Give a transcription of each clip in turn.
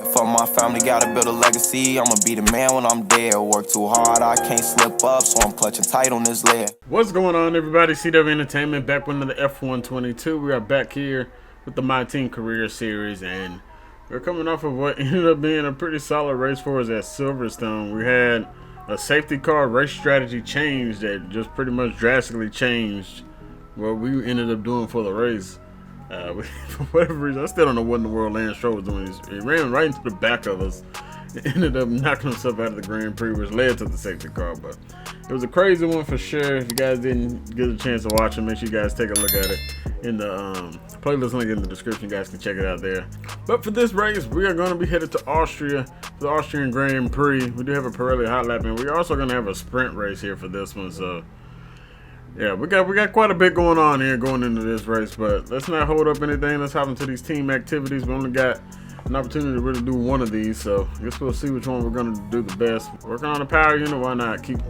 For my family, gotta build a legacy. I'ma be the man when I'm dead. Work too hard, I can't slip up, so I'm clutching tight on this lead. What's going on, everybody? CW Entertainment back with another F122. We are back here with the My Team Career Series, and we're coming off of what ended up being a pretty solid race for us at Silverstone. We had a safety car race strategy change that just pretty much drastically changed what we ended up doing for the race. For whatever reason, I still don't know what in the world Lance Stroll was doing. He ran right into the back of us. It ended up knocking himself out of the Grand Prix, which led to the safety car. But it was a crazy one for sure. If you guys didn't get a chance to watch it, make sure you guys take a look at it in the playlist link in the description. You guys can check it out there. But for this race, we are going to be headed to Austria, for the Austrian Grand Prix. We do have a Pirelli Hot Lap, and we're also going to have a sprint race here for this one. So yeah, we got quite a bit going on here going into this race, but let's not hold up anything. Let's hop into these team activities. We only got an opportunity to really do one of these, so I guess we'll see which one we're gonna do the best. Working on the power unit, why not? Keep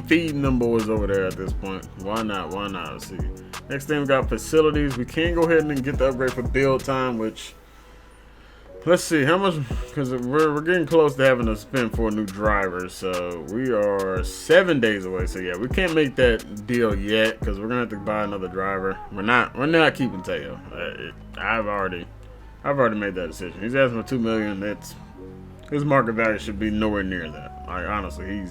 feeding them boys over there at this point. Why not? Why not? Let's see. Next thing we got facilities. We can go ahead and get the upgrade for build time, which let's see how much, because we're getting close to having to spend for a new driver. So we are 7 days away. So yeah, we can't make that deal yet because we're gonna have to buy another driver. We're not keeping Teo. I've already made that decision. He's asking for $2 million. That's his market value should be nowhere near that. Like honestly,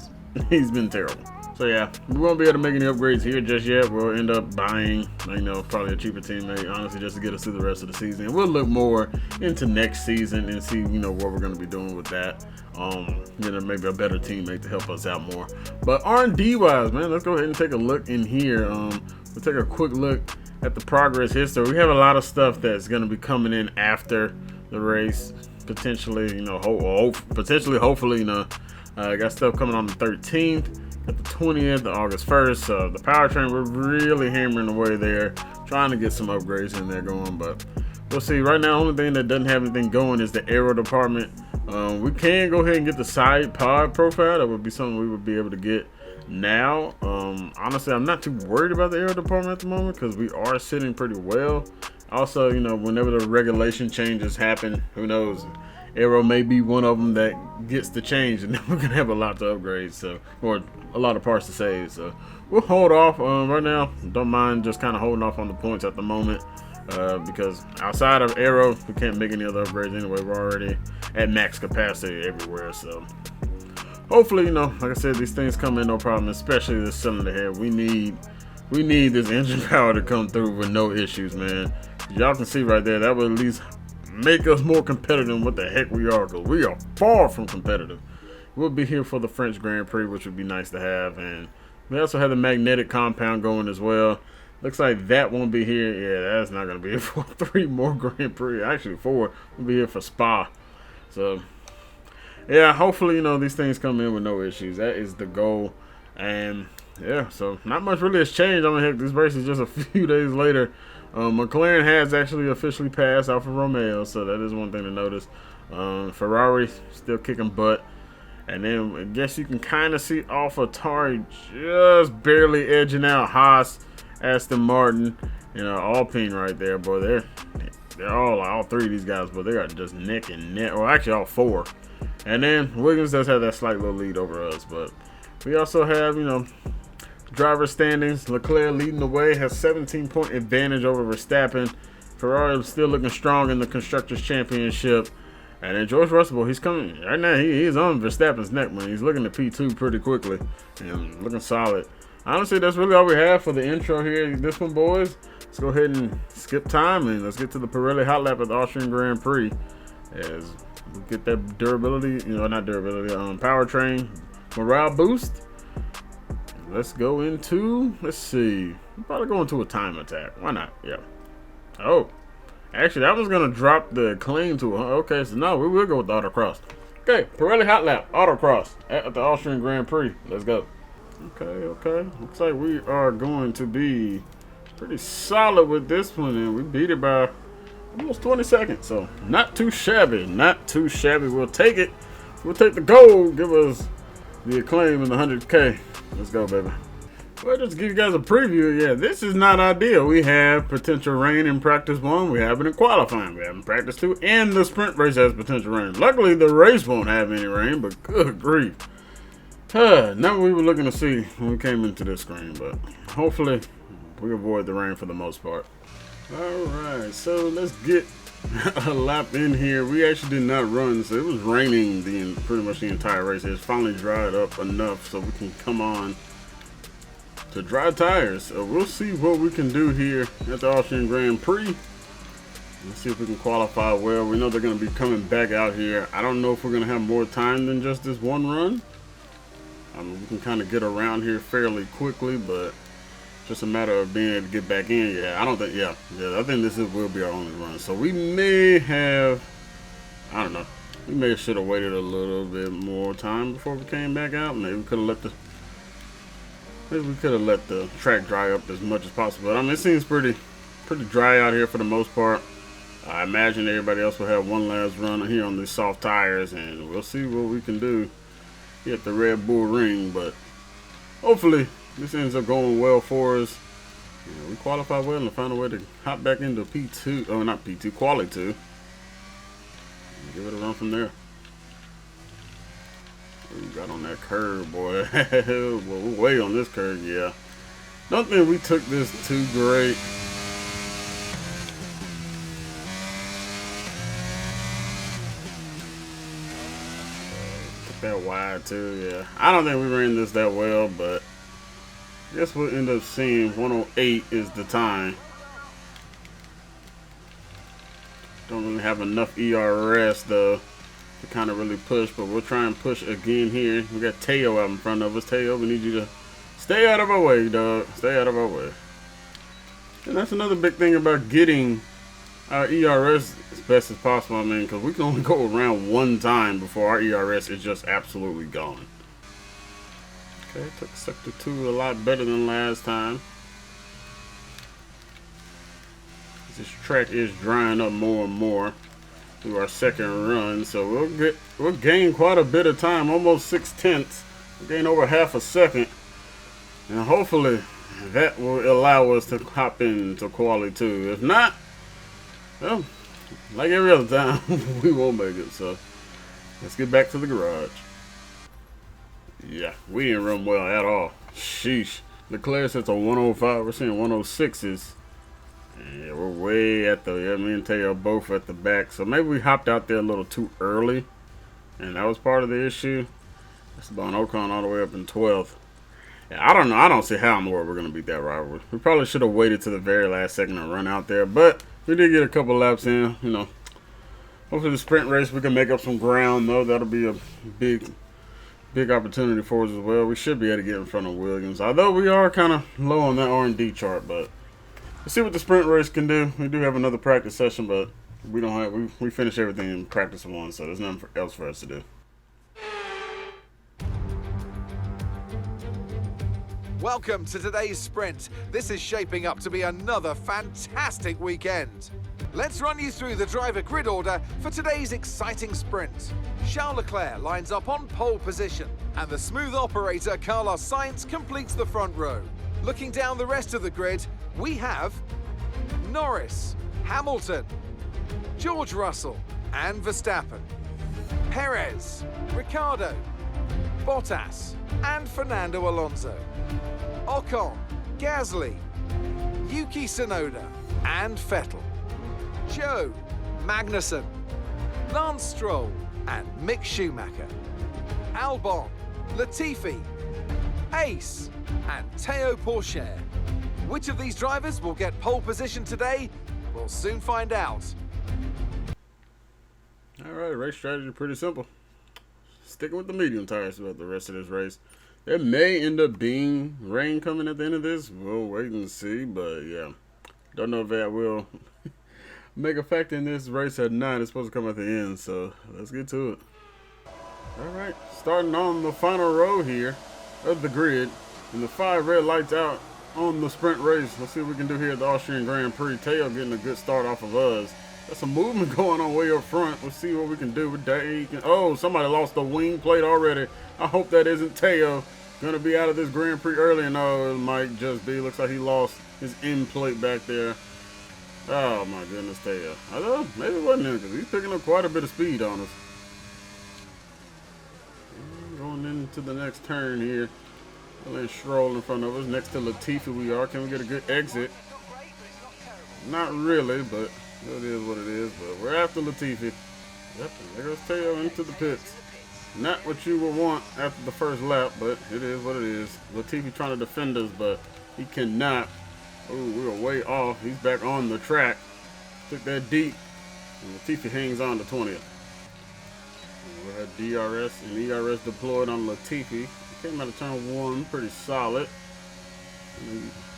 he's been terrible. So yeah, we won't be able to make any upgrades here just yet. We'll end up buying, probably a cheaper teammate, honestly, just to get us through the rest of the season. We'll look more into next season and see, what we're going to be doing with that. Maybe a better teammate to help us out more. But R&D wise, man, let's go ahead and take a look in here. We'll take a quick look at the progress history. We have a lot of stuff that's going to be coming in after the race. Potentially, hopefully, got stuff coming on the 13th. At the 20th of August 1st, so the powertrain, we're really hammering away there, trying to get some upgrades in there going, but we'll see. Right now, the only thing that doesn't have anything going is the aero department. We can go ahead and get the side pod profile. That would be something we would be able to get now. Honestly, I'm not too worried about the aero department at the moment because we are sitting pretty well. Also, whenever the regulation changes happen, who knows? Aero may be one of them that gets the change, and then we're gonna have a lot to upgrade, or a lot of parts to save. So we'll hold off right now. Don't mind just kind of holding off on the points at the moment because outside of Aero, we can't make any other upgrades anyway. We're already at max capacity everywhere. So hopefully, like I said, these things come in no problem, especially this cylinder head. We need this engine power to come through with no issues, man. Y'all can see right there, that would at least make us more competitive than what the heck we are, because we are far from competitive. We'll be here for the French Grand Prix, which would be nice to have, and we also have the magnetic compound going as well. Looks like that won't be here. Yeah, that's not going to be here for 3 more Grand Prix. Actually 4. We'll be here for Spa. So yeah, hopefully these things come in with no issues. That is the goal. And yeah, so not much really has changed. Heck, this race is just a few days later. McLaren has actually officially passed Alfa Romeo, so that is one thing to notice. Ferrari still kicking butt. And then I guess you can kind of see AlphaTauri just barely edging out Haas, Aston Martin, Alpine right there, boy. They're all 3 of these guys, but they are just neck and neck. Well, actually all 4. And then Williams does have that slight little lead over us, but we also have, driver standings. Leclerc leading the way, has 17-point advantage over Verstappen. Ferrari still looking strong in the Constructors' Championship. And then George Russell, he's coming. Right now, he's on Verstappen's neck, man. He's looking at P2 pretty quickly and looking solid. Honestly, that's really all we have for the intro here. This one, boys. Let's go ahead and skip time and let's get to the Pirelli Hot Lap at the Austrian Grand Prix. As we get that durability, powertrain morale boost. Let's go into, let's see, we'll probably go into a time attack. Why not? Yeah. Oh, actually, that was going to drop the Acclaim to, okay, so no, we will go with the autocross. Okay, Pirelli Hot Lap, autocross at the Austrian Grand Prix. Let's go. Okay. Looks like we are going to be pretty solid with this one, and we beat it by almost 20 seconds, so not too shabby. We'll take it. We'll take the gold. Give us the Acclaim and the 100K. Let's go, baby. Well, just to give you guys a preview, yeah, this is not ideal. We have potential rain in practice 1. We have it in qualifying. We have it in practice 2. And the sprint race has potential rain. Luckily, the race won't have any rain, but good grief. Not what we were looking to see when we came into this screen, but hopefully we avoid the rain for the most part. Alright, so let's get a lap in here. We actually did not run, so it was raining pretty much the entire race. It's finally dried up enough so we can come on to dry tires. So we'll see what we can do here at the Austrian Grand Prix. Let's see if we can qualify well. We know they're going to be coming back out here. I don't know if we're going to have more time than just this one run. I mean, we can kind of get around here fairly quickly, but just a matter of being able to get back in. Yeah, I don't think, yeah, I think this will be our only run. So we may have, I don't know, we may should have waited a little bit more time before we came back out. Maybe we could have let the track dry up as much as possible. I mean, it seems pretty dry out here for the most part. I imagine everybody else will have one last run here on these soft tires, and we'll see what we can do here at the Red Bull Ring. But hopefully this ends up going well for us. We qualify well and find a way to hop back into P2, oh not P2, Quali 2. And give it a run from there. We got on that curve, boy. Well, we're way on this curve, yeah. Don't think we took this too great. Took that wide too, yeah. I don't think we ran this that well, but I guess we'll end up seeing 108 is the time. Don't really have enough ERS though to kind of really push, but we'll try and push again here. We got Teo out in front of us. Teo, we need you to stay out of our way, dog. Stay out of our way. And that's another big thing about getting our ERS as best as possible. I mean, because we can only go around one time before our ERS is just absolutely gone. Okay, took sector 2 a lot better than last time. This track is drying up more and more through our second run, so we'll gain quite a bit of time, almost 6/10. We'll gain over half a second, and hopefully that will allow us to hop into Quali 2. If not, well, like every other time, we won't make it. So let's get back to the garage. Yeah, we didn't run well at all. Sheesh. Leclerc sets a 105. We're seeing 106s. Yeah, we're way at the, me and Teo both at the back. So maybe we hopped out there a little too early, and that was part of the issue. Esteban Ocon all the way up in 12th. Yeah, I don't know. I don't see how in the world we're going to beat that rivalry. We probably should have waited to the very last second and run out there, but we did get a couple laps in. You know, hopefully the sprint race we can make up some ground, though. That'll be a big opportunity for us as well. We should be able to get in front of Williams, although we are kind of low on that R&D chart, but let's see what the sprint race can do. We do have another practice session, but we don't have we finished everything in practice 1, so there's nothing else for us to do. Welcome to today's sprint. This is shaping up to be another fantastic weekend. Let's run you through the driver grid order for today's exciting sprint. Charles Leclerc lines up on pole position, and the smooth operator Carlos Sainz completes the front row. Looking down the rest of the grid, we have Norris, Hamilton, George Russell and Verstappen, Perez, Ricciardo, Bottas and Fernando Alonso, Ocon, Gasly, Yuki Tsunoda and Vettel, Joe, Magnussen, Lance Stroll and Mick Schumacher, Albon, Latifi, Ace and Teo Pourchaire. Which of these drivers will get pole position today? We'll soon find out. Alright, race strategy pretty simple. Sticking with the medium tires throughout the rest of this race. There may end up being rain coming at the end of this. We'll wait and see, but yeah. Don't know if that will make a factor in this race at 9. It's supposed to come at the end, so let's get to it. Alright, starting on the final row here of the grid. And the 5 red lights out on the sprint race. Let's see what we can do here at the Austrian Grand Prix. Teo getting a good start off of us. There's some movement going on way up front. Let's see what we can do with that. Oh, somebody lost the wing plate already. I hope that isn't Teo. gonna be out of this Grand Prix early, and no, it might just be. Looks like he lost his end plate back there. Oh my goodness, there. I don't know, maybe it wasn't him because he's picking up quite a bit of speed on us. Going into the next turn here. Let's Stroll in front of us. Next to Latifi we are. Can we get a good exit? Not really, but it is what it is. But we're after Latifi. Yep, there goes Teo into the pits. Not what you would want after the first lap, but it is what it is. Latifi trying to defend us, but he cannot. Oh, we were way off. He's back on the track. Took that deep. And Latifi hangs on to 20th. We had DRS and ERS deployed on Latifi. Came out of turn 1 pretty solid.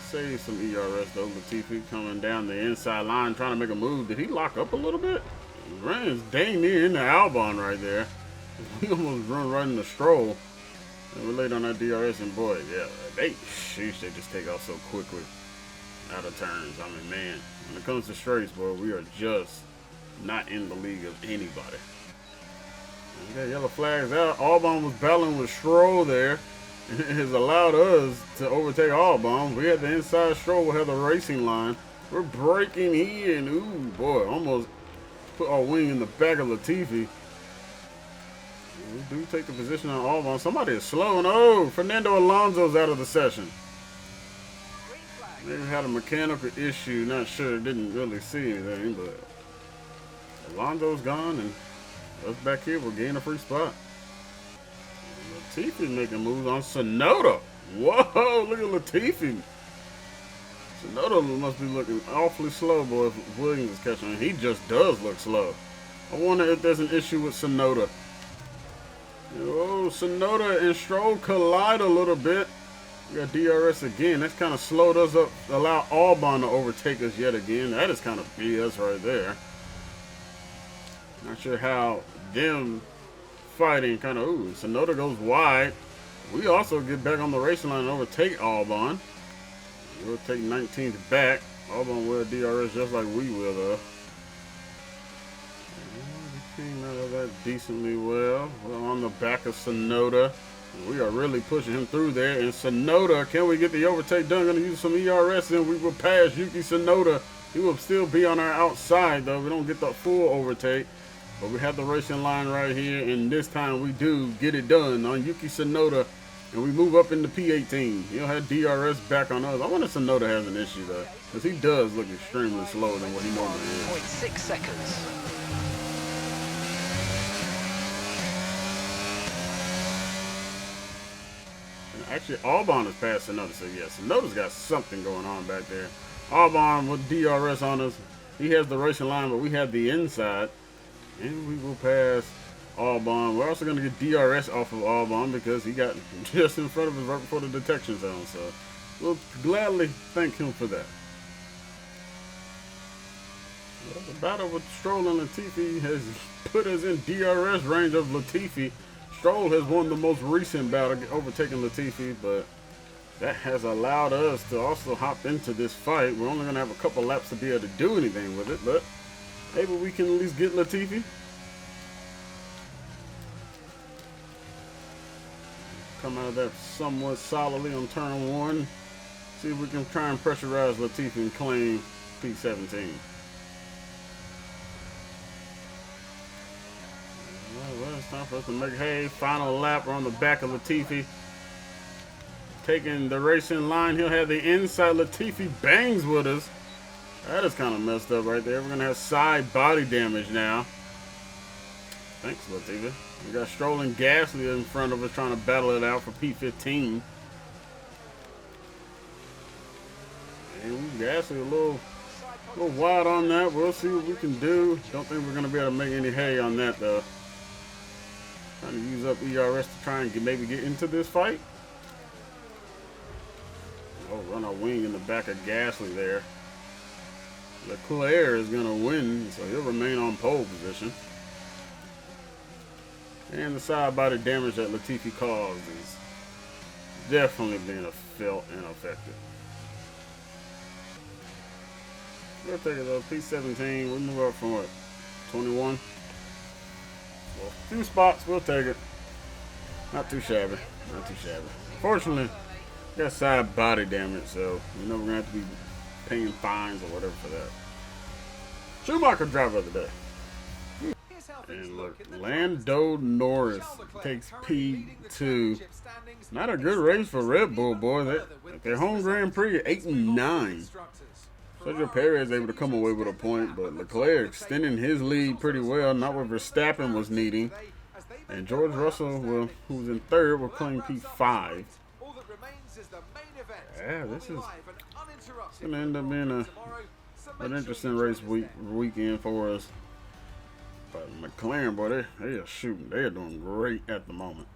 Save some ERS though. Latifi coming down the inside line trying to make a move. Did he lock up a little bit? Ran dang near into Albon right there. We almost run right into Stroll. And we're late on that DRS, and boy, yeah, they just take off so quickly out of turns. I mean, man, when it comes to straights, boy, we are just not in the league of anybody. We got yellow flags out. Albon was battling with Stroll there. It has allowed us to overtake Albon. We had the inside Stroll. We have the racing line. We're breaking in. Ooh, boy, almost put our wing in the back of Latifi. We do take the position on Albon. Somebody is slow. No, Fernando Alonso's out of the session. Maybe had a mechanical issue. Not sure. Didn't really see anything, but Alonso's gone, and us back here, we're getting a free spot. Latifi making moves on Tsunoda. Whoa, look at Latifi. Tsunoda must be looking awfully slow, boy, if Williams is catching him. He just does look slow. I wonder if there's an issue with Tsunoda. Oh, Tsunoda and Stroll collide a little bit. We got DRS again. That's kind of slowed us up, allow Albon to overtake us yet again. That is kind of BS right there. Not sure how them fighting kind of, ooh, Tsunoda goes wide. We also get back on the racing line and overtake Albon. We'll take 19th back. Albon will DRS just like we will, though. We came out of that decently well. We're on the back of Tsunoda. We are really pushing him through there. And Tsunoda, can we get the overtake done? Going to use some ERS and we will pass Yuki Tsunoda. He will still be on our outside, though. We don't get the full overtake. But we have the racing line right here, and this time we do get it done on Yuki Tsunoda, and we move up into P18. He'll have DRS back on us. I wonder if Tsunoda has an issue, though, because he does look extremely slower than what he normally is. 0.6 seconds. And actually, Albon is past Tsunoda, so yeah, Tsunoda's got something going on back there. Albon with DRS on us. He has the racing line, but we have the inside. And we will pass Albon. We're also going to get DRS off of Albon because he got just in front of us right before the detection zone. So we'll gladly thank him for that. Well, the battle with Stroll and Latifi has put us in DRS range of Latifi. Stroll has won the most recent battle, overtaking Latifi, but that has allowed us to also hop into this fight. We're only going to have a couple laps to be able to do anything with it, but maybe we can at least get Latifi. Come out of that somewhat solidly on turn 1. See if we can try and pressurize Latifi and claim P17. Well, it's time for us to make hay. Final lap. We're on the back of Latifi. Taking the racing line. He'll have the inside. Latifi bangs with us. That is kind of messed up right there. We're going to have side body damage now. Thanks, Latifi. We got Stroll and Gasly in front of us trying to battle it out for P15. And Gasly a little wide on that. We'll see what we can do. Don't think we're going to be able to make any hay on that, though. Trying to use up ERS to try and maybe get into this fight. Oh, run our wing in the back of Gasly there. Leclerc is going to win, so he'll remain on pole position. And the side body damage that Latifi caused is definitely being felt and affected. We'll take it though. P17. We'll move up from what? 21? Well, 2 spots. We'll take it. Not too shabby. Not too shabby. Fortunately, got side body damage, so we're never gonna have to be paying fines or whatever for that. Schumacher driver of the day. And look, Lando Norris takes P2. Not a good race for Red Bull, boy. Their home Grand Prix, 8 and 9. Sergio Perez able to come away with a point, but Leclerc extending his lead pretty well, not what Verstappen was needing. And George Russell, who's in third, will claim P5. Yeah, this is going to end up being an interesting race weekend for us. But McLaren, boy, they are shooting. They are doing great at the moment.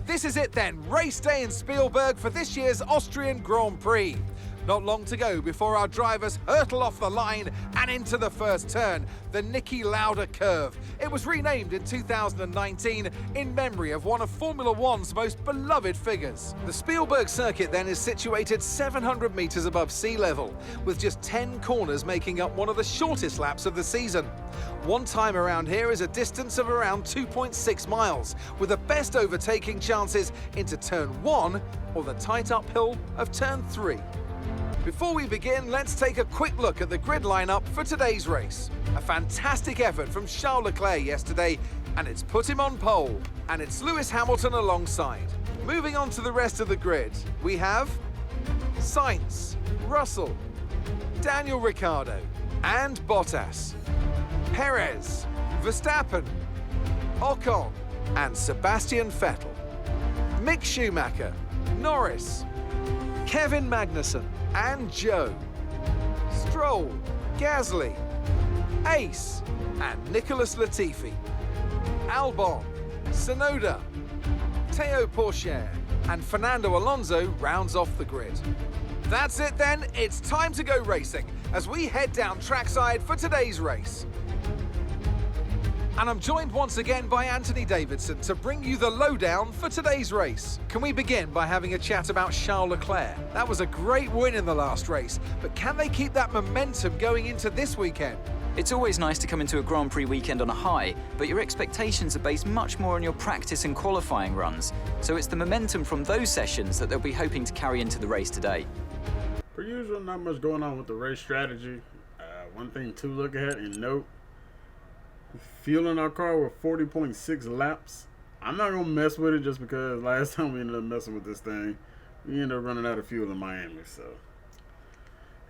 This is it then, race day in Spielberg for this year's Austrian Grand Prix. Not long to go before our drivers hurtle off the line and into the first turn, the Niki Lauda curve. It was renamed in 2019 in memory of one of Formula One's most beloved figures. The Spielberg circuit then is situated 700 meters above sea level, with just 10 corners making up one of the shortest laps of the season. One time around here is a distance of around 2.6 miles, with the best overtaking chances into turn 1 or the tight uphill of turn 3. Before we begin, let's take a quick look at the grid lineup for today's race. A fantastic effort from Charles Leclerc yesterday, and it's put him on pole, and it's Lewis Hamilton alongside. Moving on to the rest of the grid, we have Sainz, Russell, Daniel Ricciardo, and Bottas, Perez, Verstappen, Ocon, and Sebastian Vettel, Mick Schumacher, Norris, Kevin Magnussen, and Joe, Stroll, Gasly, Ace, and Nicholas Latifi, Albon, Tsunoda, Teo Pourchaire, and Fernando Alonso rounds off the grid. That's it then, it's time to go racing as we head down trackside for today's race. And I'm joined once again by Anthony Davidson to bring you the lowdown for today's race. Can we begin by having a chat about Charles Leclerc? That was a great win in the last race, but can they keep that momentum going into this weekend? It's always nice to come into a Grand Prix weekend on a high, but your expectations are based much more on your practice and qualifying runs. So it's the momentum from those sessions that they'll be hoping to carry into the race today. Per usual, not much going on with the race strategy. One thing to look at and note, fueling our car with 40.6 laps. I'm not going to mess with it just because last time we ended up messing with this thing, we ended up running out of fuel in Miami. So,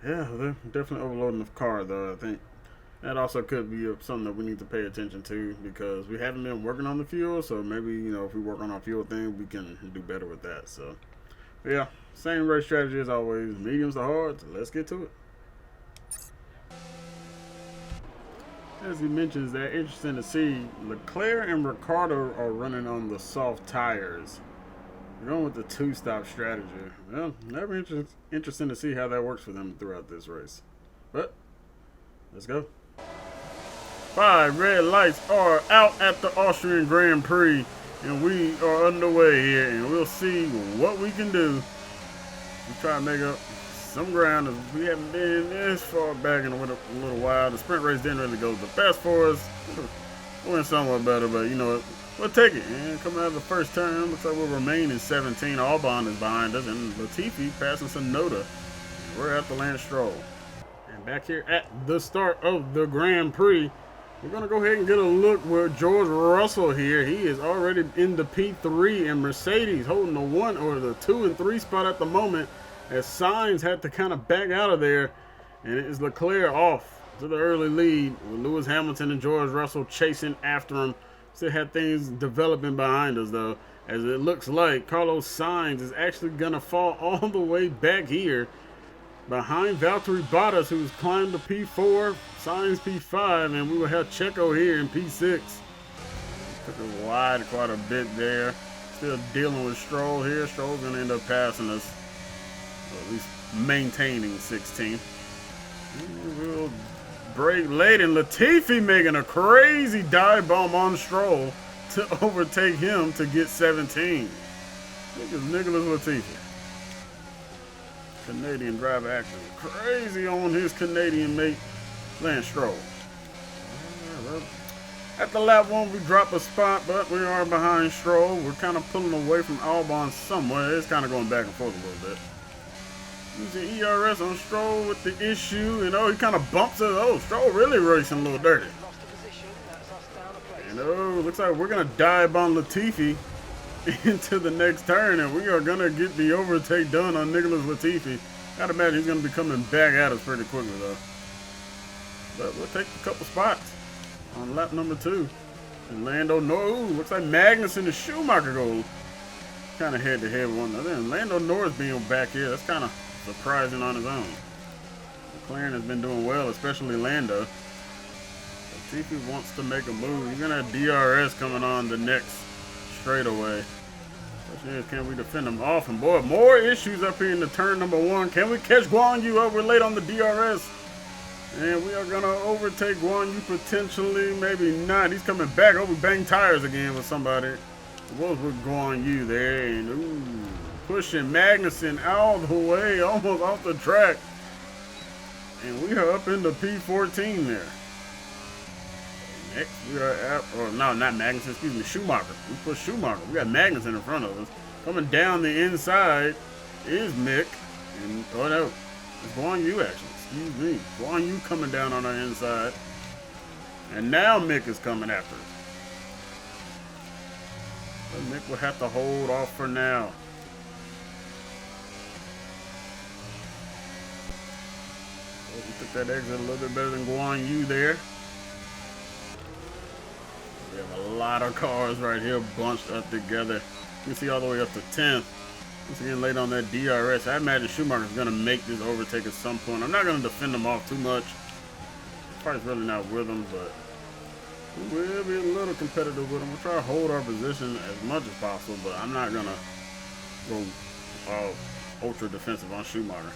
yeah, they're definitely overloading the car, though. I think that also could be something that we need to pay attention to because we haven't been working on the fuel. So maybe, if we work on our fuel thing, we can do better with that. So, yeah, same race strategy as always. Mediums to hards. Let's get to it. As he mentions, that interesting to see Leclerc and Ricciardo are running on the soft tires. We're going with the two-stop strategy. Well, that'll be interesting to see how that works for them throughout this race. But let's go. 5 red lights are out at the Austrian Grand Prix, and we are underway here, and we'll see what we can do. We try to make up some ground as we haven't been this far back in a little while. The sprint race didn't really go the best for us. Went somewhat better, but you know what? We'll take it. And coming out of the first turn, looks like we'll remain in 17. Albon is behind us, and Latifi passing Tsunoda. We're at the Lance Stroll. And back here at the start of the Grand Prix, we're going to go ahead and get a look with George Russell here. He is already in the P3, and Mercedes holding the 1 or the 2 and 3 spot at the moment, as Sainz had to kind of back out of there, and it is Leclerc off to the early lead with Lewis Hamilton and George Russell chasing after him. Still had things developing behind us, though, as it looks like Carlos Sainz is actually going to fall all the way back here behind Valtteri Bottas, who's climbed to P4, Sainz P5, and we will have Checo here in P6. Took it wide quite a bit there. Still dealing with Stroll here. Stroll's going to end up passing us. Or at least maintaining 16th. We'll break late, and Latifi making a crazy dive bomb on Stroll to overtake him to get 17. Look at Nicholas Latifi. Canadian driver acting crazy on his Canadian mate, Lance Stroll. At the lap 1, we drop a spot, but we are behind Stroll. We're kind of pulling away from Albon somewhere. It's kind of going back and forth a little bit. Using ERS on Stroll with the issue. You know, he kind of bumps it. Oh, Stroll really racing a little dirty. You know, looks like we're going to dive on Latifi into the next turn, and we are going to get the overtake done on Nicholas Latifi. I'd imagine he's going to be coming back at us pretty quickly, though. But we'll take a couple spots on lap number 2. And Lando Norris, looks like Magnussen and Schumacher go kind of head-to-head with one another. And Lando Norris being back here, that's kind of surprising on his own. McLaren has been doing well, especially Lando. Latifi wants to make a move. He's going to have DRS coming on the next straightaway. Question is, can we defend him off? And boy, more issues up here in the turn number 1. Can we catch Guan Yu up? We're late on the DRS. And we are going to overtake Guan Yu potentially. Maybe not. He's coming back. Oh, we banged tires again with somebody. What was with Guan Yu there? And ooh, pushing Magnussen all the way, almost off the track. And we are up into P14 there. Next, we are at, or no, not Magnussen, excuse me, Schumacher. We pushed Schumacher. We got Magnussen in front of us. Coming down the inside is Mick. And, oh no, it's Guan Yu actually. Excuse me. Guan Yu coming down on our inside. And now Mick is coming after us. But Mick will have to hold off for now. Well, we took that exit a little bit better than Guan Yu there. We have a lot of cars right here bunched up together. You can see all the way up to 10th. Once again, late on that DRS. I imagine Schumacher's going to make this overtake at some point. I'm not going to defend him off too much. Probably really not with him, but we will be a little competitive with him. We'll try to hold our position as much as possible, but I'm not going to go all ultra defensive on Schumacher.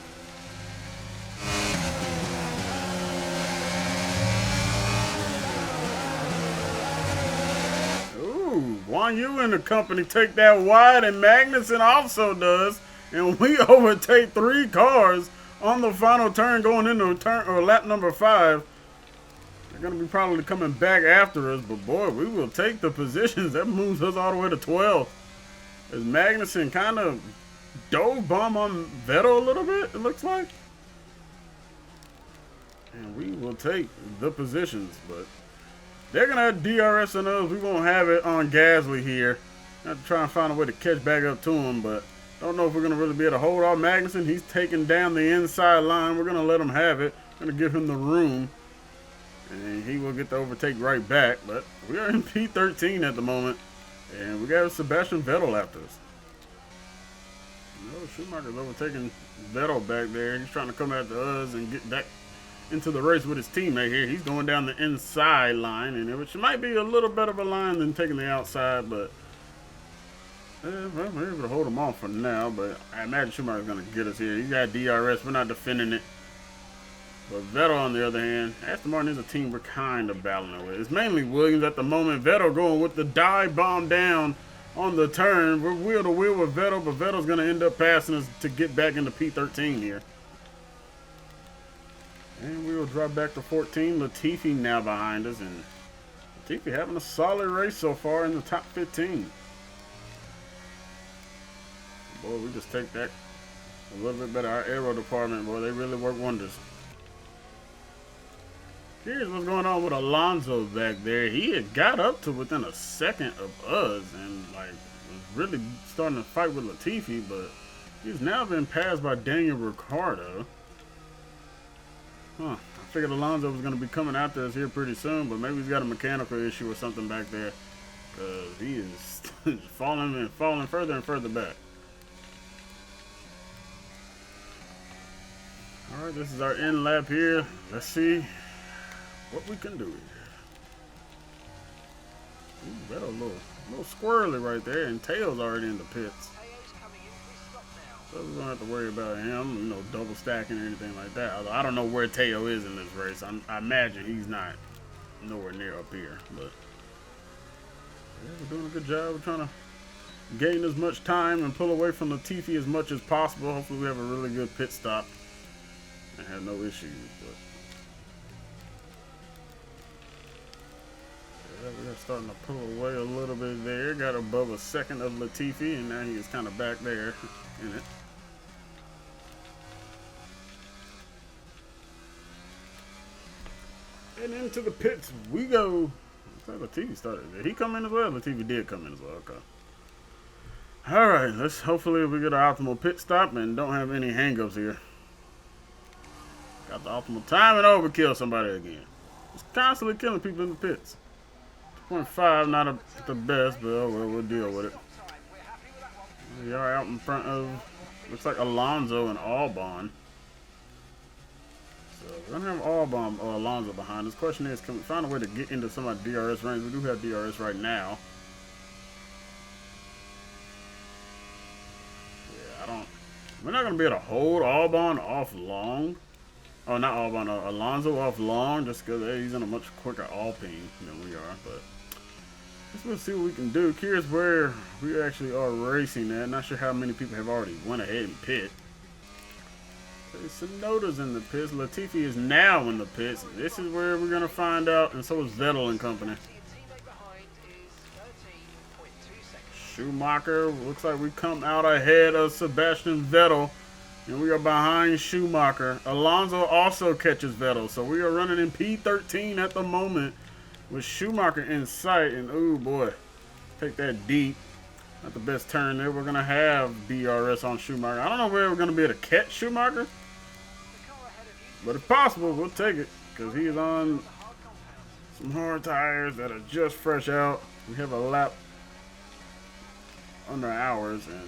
Guan Yu and the company take that wide, and Magnussen also does. And we overtake 3 cars on the final turn going into turn or lap number 5. They're going to be probably coming back after us, but boy, we will take the positions. That moves us all the way to 12. As Magnussen kind of dove bomb on Vettel a little bit, it looks like. And we will take the positions, but they're going to have DRS on us. We won't have it on Gasly here. I have to try and find a way to catch back up to him, but don't know if we're going to really be able to hold off Magnussen. He's taking down the inside line. We're going to let him have it. Going to give him the room, and he will get the overtake right back. But we are in P13 at the moment, and we got Sebastian Vettel after us. No, Schumacher's overtaking Vettel back there. He's trying to come after us and get back into the race with his teammate here. He's going down the inside line, and which might be a little better of a line than taking the outside, but well, we're able to hold him off for now. But I imagine Schumacher's going to get us here. He got DRS. We're not defending it. But Vettel, on the other hand, Aston Martin is a team we're kind of battling with. It's mainly Williams at the moment. Vettel going with the dive bomb down on the turn. We're wheel to wheel with Vettel, but Vettel's going to end up passing us to get back into P13 here. And we will drop back to 14. Latifi now behind us, and Latifi having a solid race so far in the top 15. Boy, we just take that a little bit better. Our aero department, boy, they really work wonders. Here's what's going on with Alonso back there. He had got up to within a second of us, and like was really starting to fight with Latifi, but he's now been passed by Daniel Ricciardo. Huh. I figured Alonso was going to be coming after us here pretty soon, but maybe he's got a mechanical issue or something back there, because he is falling further and further back. All right, this is our end lap here. Let's see what we can do here. Ooh, that's a little squirrely right there, and Tail's already in the pits. So we don't have to worry about him, you know, double stacking or anything like that. Although I don't know where Teo is in this race. I imagine he's not nowhere near up here. But yeah, we're doing a good job. We're trying to gain as much time and pull away from Latifi as much as possible. Hopefully we have a really good pit stop and have no issues. But yeah, starting to pull away a little bit there. Got above a second of Latifi, and now he is kind of back there in it. And into the pits we go. Latifi started. Did he come in as well? Latifi did come in as well. Okay. All right. Let's hopefully we get an optimal pit stop and don't have any hangups here. Got the optimal time and overkill somebody again. It's constantly killing people in the pits. 2.5, not the best, but oh well, we'll deal with it. We are out in front of, looks like Alonso and Albon. So we're gonna have Albon or Alonso behind us. Question is, can we find a way to get into some of the DRS range? We do have DRS right now. Yeah, we're not gonna be able to hold Albon off long. Oh, not Albon, Alonso off long, just because he's in a much quicker Alpine than we are. But let's see what we can do. Curious where we actually are racing at. Not sure how many people have already went ahead and pit. Sonoda's in the pits. Latifi is now in the pits. This is where we're going to find out, and so is Vettel and company. Schumacher, looks like we come out ahead of Sebastian Vettel. And we are behind Schumacher. Alonso also catches Vettel. So we are running in P13 at the moment with Schumacher in sight. And oh boy, take that deep. Not the best turn there. We're going to have DRS on Schumacher. I don't know where we're going to be able to catch Schumacher. But if possible, we'll take it. Because he is on some hard tires that are just fresh out. We have a lap under ours. And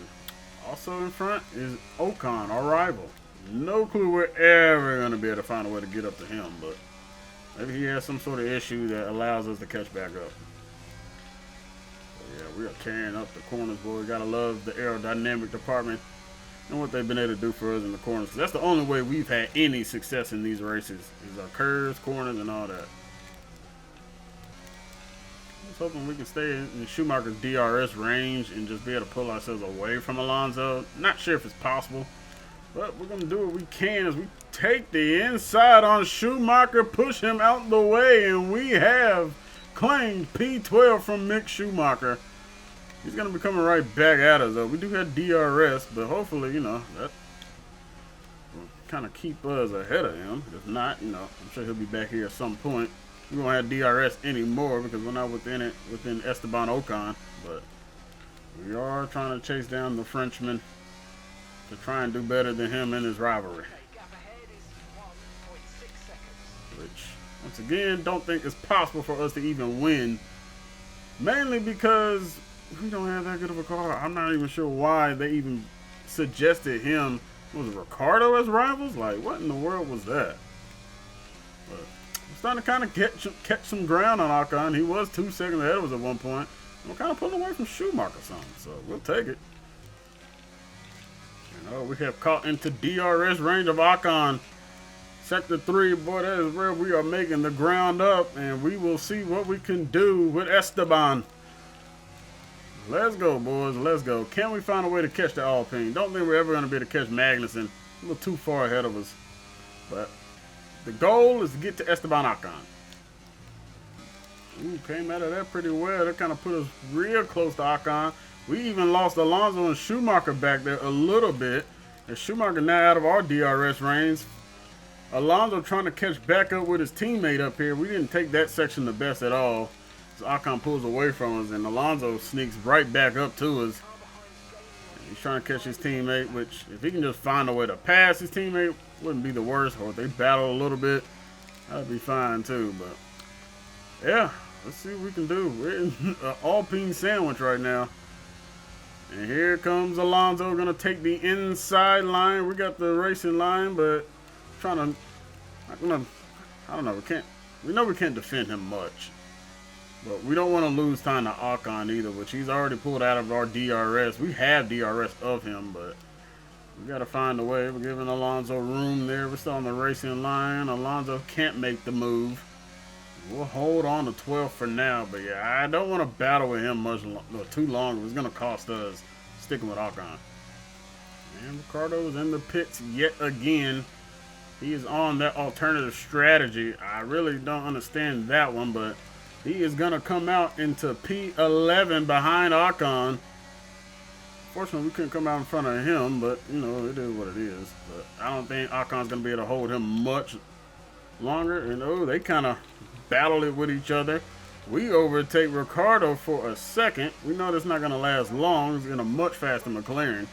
also in front is Ocon, our rival. No clue we're ever going to be able to find a way to get up to him, but maybe he has some sort of issue that allows us to catch back up. But yeah, we are carrying up the corners, boy. We got to love the aerodynamic department and what they've been able to do for us in the corners. That's the only way we've had any success in these races is our curves, corners, and all that. Hoping we can stay in Schumacher's DRS range and just be able to pull ourselves away from Alonso. Not sure if it's possible, but we're going to do what we can as we take the inside on Schumacher, push him out the way, and we have claimed P12 from Mick Schumacher. He's going to be coming right back at us, though. We do have DRS, but hopefully, you know, that will kind of keep us ahead of him. If not, you know, I'm sure he'll be back here at some point. We won't have DRS anymore because we're not within Esteban Ocon, but we are trying to chase down the Frenchman to try and do better than him in his rivalry. Which, once again, don't think it's possible for us to even win, mainly because we don't have that good of a car. I'm not even sure why they even suggested him. Was it Ricardo as rivals? Like, what in the world was that? But starting to kind of catch some ground on Ocon. He was 2 seconds ahead of us at one point. We're kind of pulling away from Schumacher something, so we'll take it. You know, we have caught into DRS range of Ocon. Sector 3, boy, that is where we are making the ground up, and we will see what we can do with Esteban. Let's go, boys. Let's go. Can we find a way to catch the Alpine? Don't think we're ever going to be able to catch Magnussen. A little too far ahead of us, but the goal is to get to Esteban Ocon. Ooh, came out of that pretty well. That kind of put us real close to Ocon. We even lost Alonso and Schumacher back there a little bit. And Schumacher now out of our DRS range. Alonso trying to catch back up with his teammate up here. We didn't take that section the best at all. So Ocon pulls away from us and Alonso sneaks right back up to us. And he's trying to catch his teammate, which if he can just find a way to pass his teammate, wouldn't be the worst. Or if they battle a little bit, that'd be fine too. But yeah, let's see what we can do. We're in an Alpine sandwich right now. And here comes Alonso, gonna take the inside line. We got the racing line, but trying to, I don't know. We know we can't defend him much, but we don't want to lose time to Ocon either, which he's already pulled out of our DRS. We have DRS of him, but we got to find a way. We're giving Alonso room there. We're still on the racing line. Alonso can't make the move. We'll hold on to 12 for now, but yeah, I don't want to battle with him too long. It's going to cost us sticking with Ocon. And Ricardo's in the pits yet again. He is on that alternative strategy. I really don't understand that one, but He is going to come out into P11 behind Ocon. Fortunately, we couldn't come out in front of him, but, you know, it is what it is. But I don't think Ocon's going to be able to hold him much longer. And, oh, they kind of battle it with each other. We overtake Ricardo for a second. We know that's not going to last long. It's in a much faster McLaren.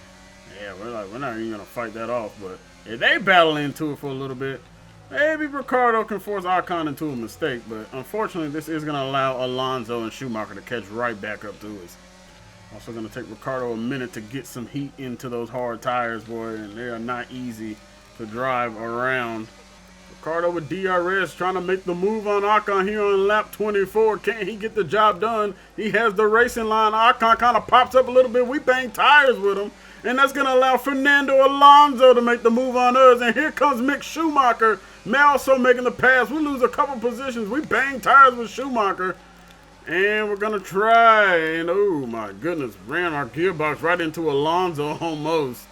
Yeah, we're not even going to fight that off. But if they battle into it for a little bit, maybe Ricardo can force Ocon into a mistake. But unfortunately, this is going to allow Alonso and Schumacher to catch right back up to us. Also going to take Ricardo a minute to get some heat into those hard tires, boy. And they are not easy to drive around. Ricardo with DRS trying to make the move on Ocon here on lap 24. Can he get the job done? He has the racing line. Ocon kind of pops up a little bit. We bang tires with him. And that's going to allow Fernando Alonso to make the move on us. And here comes Mick Schumacher. Also making the pass. We lose a couple positions. We bang tires with Schumacher. And we're going to try. And oh my goodness. Ran our gearbox right into Alonso almost.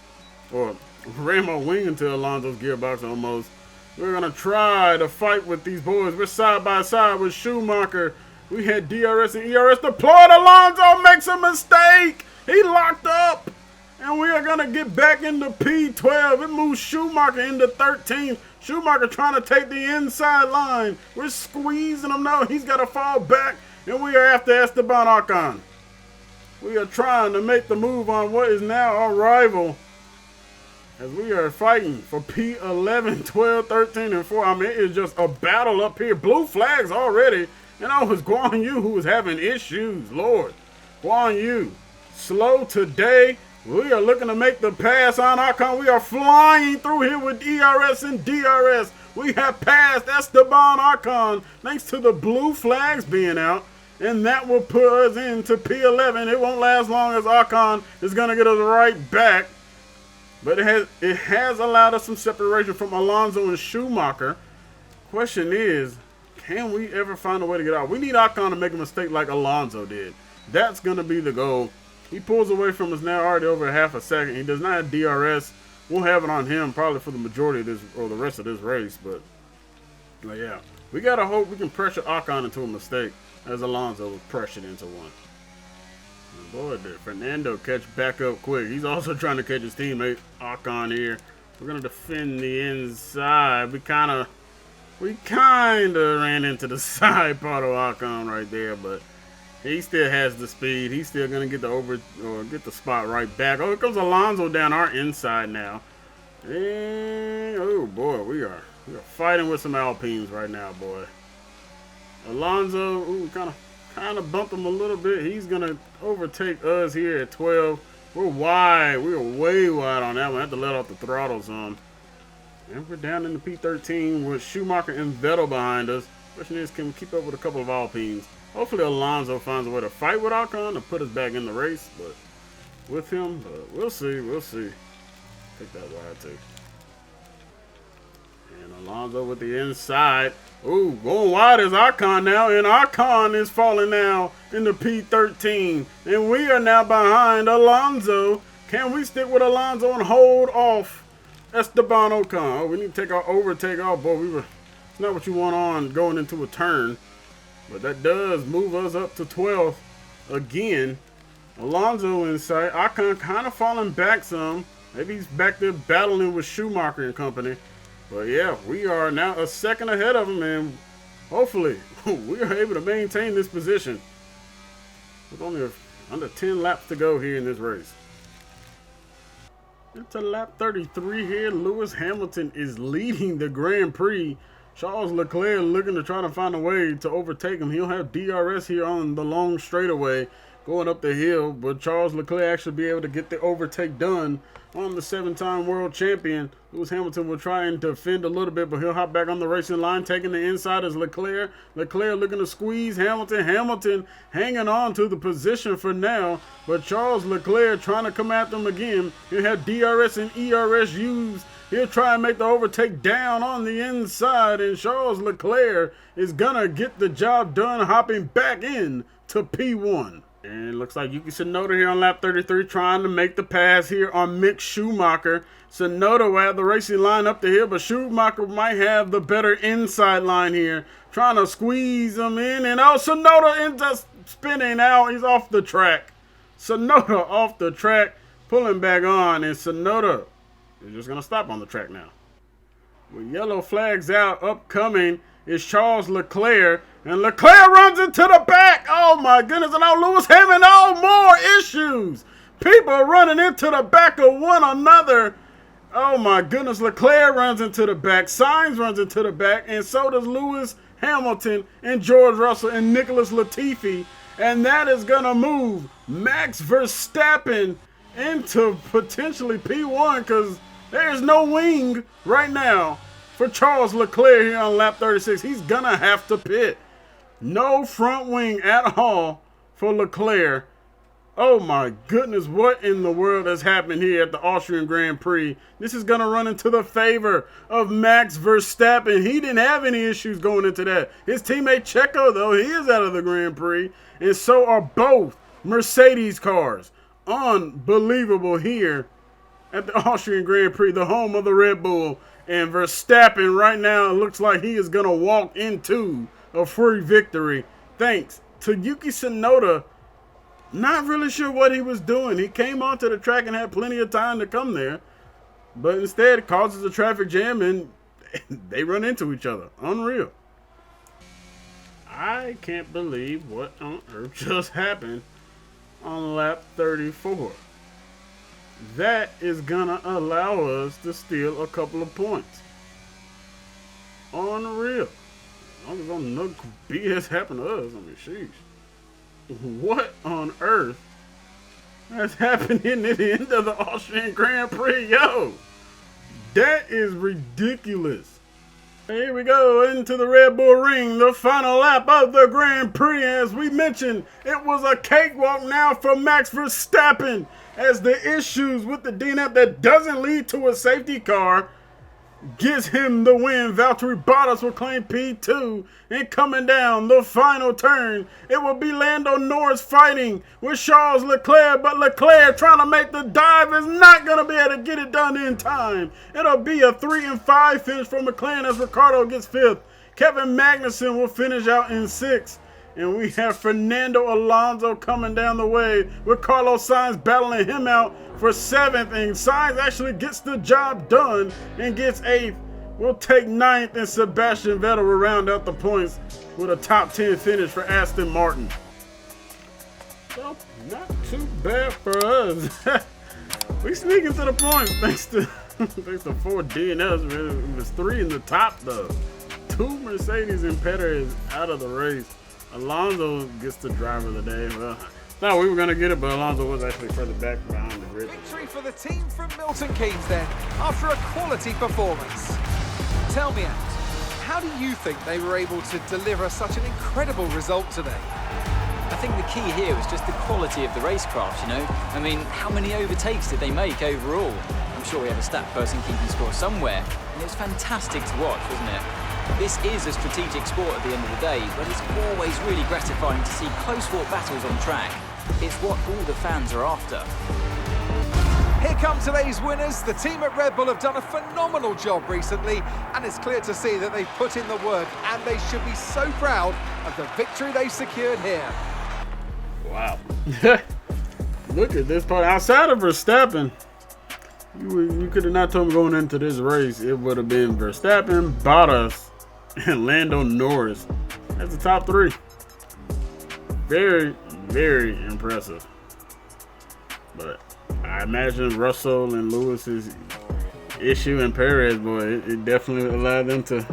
Or ran my wing into Alonso's gearbox almost. We're going to try to fight with these boys. We're side by side with Schumacher. We had DRS and ERS deployed. Alonso makes a mistake. He locked up. And we are going to get back into P12. It moves Schumacher into 13th. Schumacher trying to take the inside line. We're squeezing him now. He's got to fall back. And we are after Esteban Ocon. We are trying to make the move on what is now our rival. As we are fighting for P11, 12, 13, and 4. I mean, it is just a battle up here. Blue flags already. And I was Guan Yu who was having issues. Lord. Guan Yu. Slow today. We are looking to make the pass on Ocon. We are flying through here with ERS and DRS. We have passed Esteban Ocon thanks to the blue flags being out. And that will put us into P11. It won't last long as Ocon is going to get us right back. But it has allowed us some separation from Alonso and Schumacher. Question is, can we ever find a way to get out? We need Ocon to make a mistake like Alonso did. That's going to be the goal. He pulls away from us now already over half a second. He does not have DRS. We'll have it on him probably for the majority of this or the rest of this race. But yeah, we got to hope we can pressure Ocon into a mistake as Alonso was pressured into one. Boy, did Fernando catch back up quick. He's also trying to catch his teammate Ocon here. We're gonna defend the inside. We kind of ran into the side part of Ocon right there, but he still has the speed. He's still gonna get get the spot right back. Oh, here comes Alonso down our inside now. And oh boy, we are fighting with some Alpines right now, boy. Alonso, ooh, kind of bumped him a little bit. He's going to overtake us here at 12. We're wide. We are way wide on that one. I have to let off the throttle some. And we're down in the P13 with Schumacher and Vettel behind us. Question is, can we keep up with a couple of Alpines? Hopefully Alonso finds a way to fight with Ocon to put us back in the race. But with him, we'll see. We'll see. Take that wide too. And Alonso with the inside. Ooh, going wide is Ocon now, and Ocon is falling now in the P13. And we are now behind Alonso. Can we stick with Alonso and hold off Esteban Ocon? Oh, we need to take our overtake off, boy. It's not what you want on going into a turn. But that does move us up to 12th again. Alonso in sight. Ocon kind of falling back some. Maybe he's back there battling with Schumacher and company. But yeah, we are now a second ahead of him, and hopefully we are able to maintain this position with only under 10 laps to go here in this race. Into lap 33 here, Lewis Hamilton is leading the Grand Prix. Charles Leclerc looking to try to find a way to overtake him. He'll have DRS here on the long straightaway going up the hill, but Charles Leclerc actually be able to get the overtake done on the 7-time world champion. Lewis Hamilton will try and defend a little bit, but he'll hop back on the racing line, taking the inside as Leclerc. Leclerc looking to squeeze Hamilton. Hamilton hanging on to the position for now, but Charles Leclerc trying to come after him again. He'll have DRS and ERS used. He'll try and make the overtake down on the inside, and Charles Leclerc is gonna get the job done, hopping back in to P1. And it looks like Yuki Tsunoda here on lap 33 trying to make the pass here on Mick Schumacher. Tsunoda will have the racing line up the hill, but Schumacher might have the better inside line here. Trying to squeeze him in, and Tsunoda ends up spinning out. He's off the track. Tsunoda off the track, pulling back on, and Tsunoda is just going to stop on the track now. With yellow flags out, upcoming is Charles Leclerc, and Leclerc runs into the back. Oh my goodness, and Lewis Hamilton, more issues. People are running into the back of one another. Oh my goodness, Leclerc runs into the back, Sainz runs into the back, and so does Lewis Hamilton and George Russell and Nicholas Latifi. And that is going to move Max Verstappen into potentially P1 because there's no wing right now for Charles Leclerc here on lap 36. He's going to have to pit. No front wing at all for Leclerc. Oh my goodness, what in the world has happened here at the Austrian Grand Prix? This is going to run into the favor of Max Verstappen. He didn't have any issues going into that. His teammate Checo, though, he is out of the Grand Prix. And so are both Mercedes cars. Unbelievable here at the Austrian Grand Prix, the home of the Red Bull. And Verstappen right now looks like he is going to walk into a free victory thanks to Yuki Tsunoda. Not really sure what he was doing. He came onto the track and had plenty of time to come there. But instead, it causes a traffic jam and they run into each other. Unreal. I can't believe what on earth just happened on lap 34. That is going to allow us to steal a couple of points. Unreal. As long as no BS happened to us. I mean, sheesh. What on earth has happened at the end of the Austrian Grand Prix? Yo, that is ridiculous. Here we go into the Red Bull Ring, the final lap of the Grand Prix. As we mentioned, it was a cakewalk now for Max Verstappen as the issues with the DNF that doesn't lead to a safety car gives him the win. Valtteri Bottas will claim P2. And coming down the final turn, it will be Lando Norris fighting with Charles Leclerc. But Leclerc trying to make the dive is not going to be able to get it done in time. It'll be a 3-5 finish for McLaren as Ricciardo gets 5th. Kevin Magnussen will finish out in 6th. And we have Fernando Alonso coming down the way with Carlos Sainz battling him out for 7th. And Sainz actually gets the job done and gets 8th. We'll take 9th, and Sebastian Vettel will round out the points with a top 10 finish for Aston Martin. So, not too bad for us. We sneak into the points thanks to 4 DNFs. It was 3 in the top, though. 2 Mercedes and Perez out of the race. Alonso gets the driver of the day. Well, thought we were going to get it, but Alonso was actually further back behind the grid. Victory for the team from Milton Keynes then, after a quality performance. Tell me, Ant, how do you think they were able to deliver such an incredible result today? I think the key here was just the quality of the racecraft, you know? I mean, how many overtakes did they make overall? I'm sure we have a stat person keeping score somewhere, and it was fantastic to watch, wasn't it? This is a strategic sport at the end of the day, but it's always really gratifying to see close-fought battles on track. It's what all the fans are after. Here come today's winners. The team at Red Bull have done a phenomenal job recently, and it's clear to see that they've put in the work, and they should be so proud of the victory they secured here. Wow. Look at this part. Outside of Verstappen, you could have not told me going into this race, it would have been Verstappen, Bottas, and Lando Norris. That's the top 3. Very, very impressive. But I imagine Russell and Lewis's issue and Perez, boy, it definitely allowed them to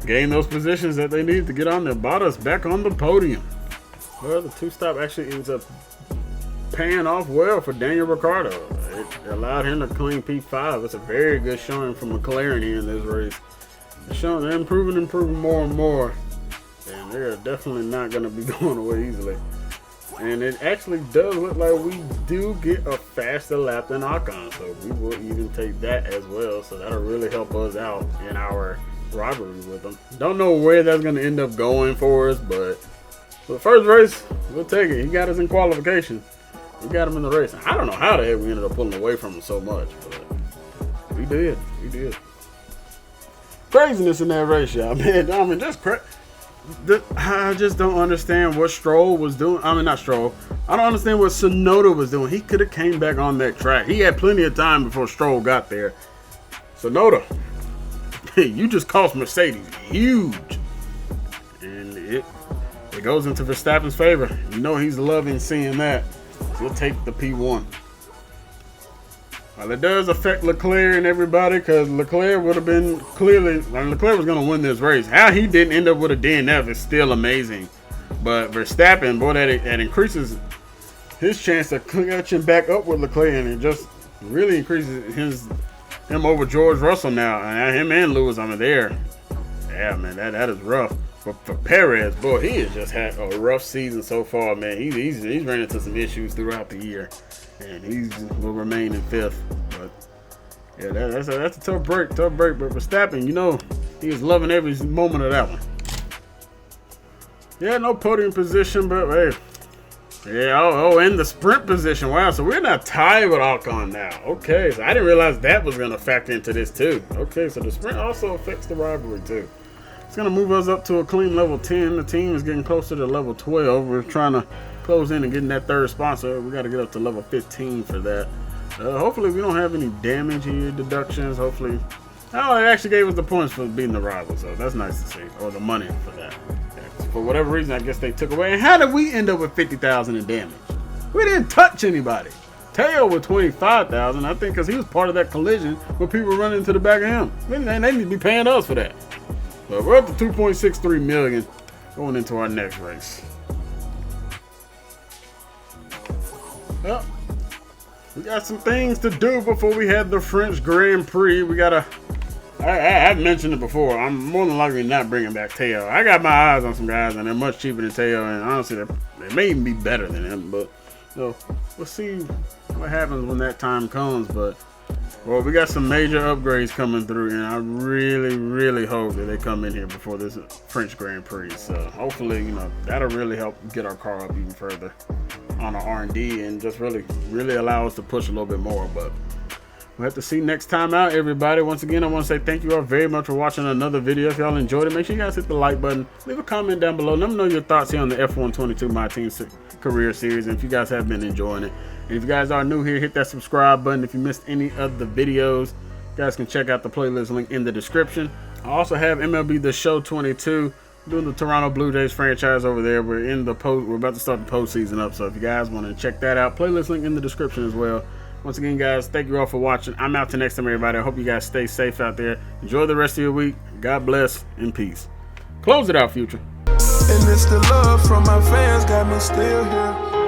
gain those positions that they need to get on there. Bottas back on the podium. Well, the 2-stop actually ends up paying off well for Daniel Ricciardo. It allowed him to claim P5. It's a very good showing from McLaren here in this race. They're showing they're improving more and more. And they're definitely not going to be going away easily. And it actually does look like we do get a faster lap than Ocon. So we will even take that as well. So that'll really help us out in our rivalry with them. Don't know where that's going to end up going for us, but So the first race, we'll take it. He got us in qualification. We got him in the race. I don't know how the heck we ended up pulling away from him so much, but we did. We did. Craziness in that race, y'all, man. I mean, just I just don't understand what Stroll was doing. I mean, not Stroll. I don't understand what Tsunoda was doing. He could have came back on that track. He had plenty of time before Stroll got there. Tsunoda, you just cost Mercedes huge. And it goes into Verstappen's favor. You know he's loving seeing that. He'll take the P1. Well, it does affect Leclerc and everybody, because Leclerc would have been clearly, Leclerc was going to win this race. How he didn't end up with a DNF is still amazing. But Verstappen, boy, that increases his chance of catching back up with Leclerc, and it just really increases him over George Russell now. And him and Lewis, I mean, there. Yeah, man, that is rough. But for Perez, boy, he has just had a rough season so far, man. He's ran into some issues throughout the year, and will remain in 5th. But yeah, that's a tough break. But Verstappen, you know, he is loving every moment of that one. Yeah, no podium position, but hey, yeah. And the sprint position. Wow, so we're not tied with Alpine now. Okay, so I didn't realize that was going to factor into this too. Okay, so the sprint also affects the rivalry too. It's going to move us up to Acclaim level 10. The team is getting closer to level 12. We're trying to close in and getting that 3rd sponsor. We got to get up to level 15 for that. Hopefully we don't have any damage here, deductions. Hopefully. Oh, it actually gave us the points for beating the rival, so that's nice to see. Or the money for that. Yeah, for whatever reason, I guess they took away. And how did we end up with 50,000 in damage? We didn't touch anybody. Teo with 25,000, I think, because he was part of that collision when people were running into the back of him. They need to be paying us for that. But we're up to 2.63 million going into our next race. Well, we got some things to do before we head the French Grand Prix. We gotta. I've mentioned it before. I'm more than likely not bringing back Teo. I got my eyes on some guys, and they're much cheaper than Teo, and honestly, they may even be better than him. But so we'll see what happens when that time comes. But well, we got some major upgrades coming through, and I really, really hope that they come in here before this French Grand Prix. So hopefully, you know, that'll really help get our car up even further on our R&D, and just really allow us to push a little bit more. But we'll have to see next time out, everybody. Once again, I want to say thank you all very much for watching another video. If y'all enjoyed it, make sure you guys hit the like button. Leave a comment down below. Let me know your thoughts here on the F122 My Team Career Series, and if you guys have been enjoying it. And if you guys are new here, hit that subscribe button. If you missed any of the videos, you guys can check out the playlist link in the description. I also have MLB The Show 22, doing the Toronto Blue Jays franchise over there. We're about to start the postseason up, so if you guys want to check that out, playlist link in the description as well. Once again, guys, thank you all for watching. I'm out till next time, everybody. I hope you guys stay safe out there. Enjoy the rest of your week. God bless and peace. Close it out, Future. And it's the love from my fans got me still here.